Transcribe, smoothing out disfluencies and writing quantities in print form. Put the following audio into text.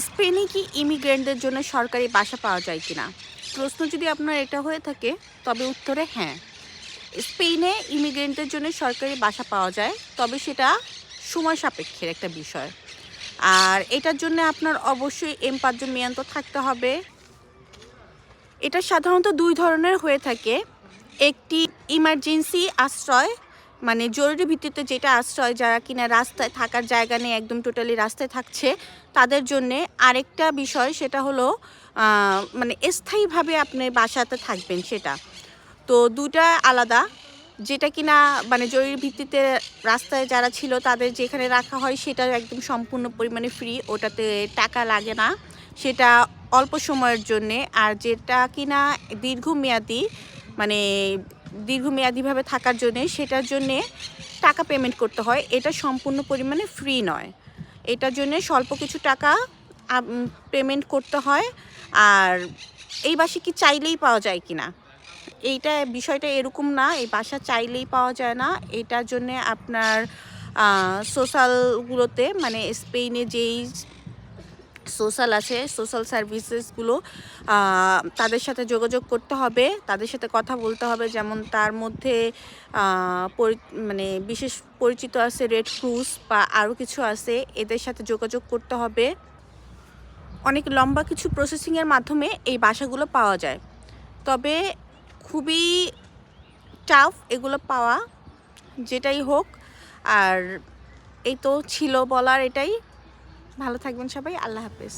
স্পেনে কি ইমিগ্রেন্টদের জন্য সরকারি বাসা পাওয়া যায় কিনা? প্রশ্ন যদি আপনার এটা হয়ে থাকে তবে উত্তরে হ্যাঁ। স্পেনে ইমিগ্রেন্টদের জন্য সরকারি বাসা পাওয়া যায়, তবে সেটা সময় সাপেক্ষের একটা বিষয়। আর এটার জন্য আপনার অবশ্যই M5 মেয়াদ থাকতে হবে। এটা সাধারণত দুই ধরনের হয়ে থাকে। একটি ইমার্জেন্সি আশ্রয়, মানে জরুরি ভিত্তিতে যেটা আশ্রয়, যারা কিনা রাস্তায় থাকার জায়গা নেই, একদম টোটালি রাস্তায় থাকছে তাদের জন্যে। আরেকটা বিষয় সেটা হলো মানে স্থায়ীভাবে আপনি বাসাতে থাকবেন সেটা। তো দুটা আলাদা। যেটা কিনা মানে জরুরি ভিত্তিতে রাস্তায় যারা ছিল তাদের যেখানে রাখা হয় সেটা একদম সম্পূর্ণ পরিমাণে ফ্রি, ওটাতে টাকা লাগে না, সেটা অল্প সময়ের জন্যে। আর যেটা কিনা দীর্ঘমেয়াদী, মানে দীর্ঘমেয়াদীভাবে থাকার জন্যে, সেটার জন্যে টাকা পেমেন্ট করতে হয়। এটা সম্পূর্ণ পরিমাণে ফ্রি নয়, এটার জন্যে স্বল্প কিছু টাকা পেমেন্ট করতে হয়। আর এই বাসা কি চাইলেই পাওয়া যায় কিনা, এইটা বিষয়টা এরকম না, এই বাসা চাইলেই পাওয়া যায় না। এটার জন্যে আপনার সোশ্যালগুলোতে, মানে স্পেনে যেই সোশ্যাল আছে, সোশ্যাল সার্ভিসেসগুলো, তাদের সাথে যোগাযোগ করতে হবে, তাদের সাথে কথা বলতে হবে। যেমন তার মধ্যে মানে বিশেষ পরিচিত আছে রেড ক্রুজ বা আরও কিছু আছে, এদের সাথে যোগাযোগ করতে হবে। অনেক লম্বা কিছু প্রসেসিংয়ের মাধ্যমে এই বাসাগুলো পাওয়া যায়, তবে খুবই টাফ এগুলো পাওয়া, যেটাই হোক। আর এই তো ছিল বলার এটাই। ভালো থাকবেন সবাই, আল্লাহ হাফেজ।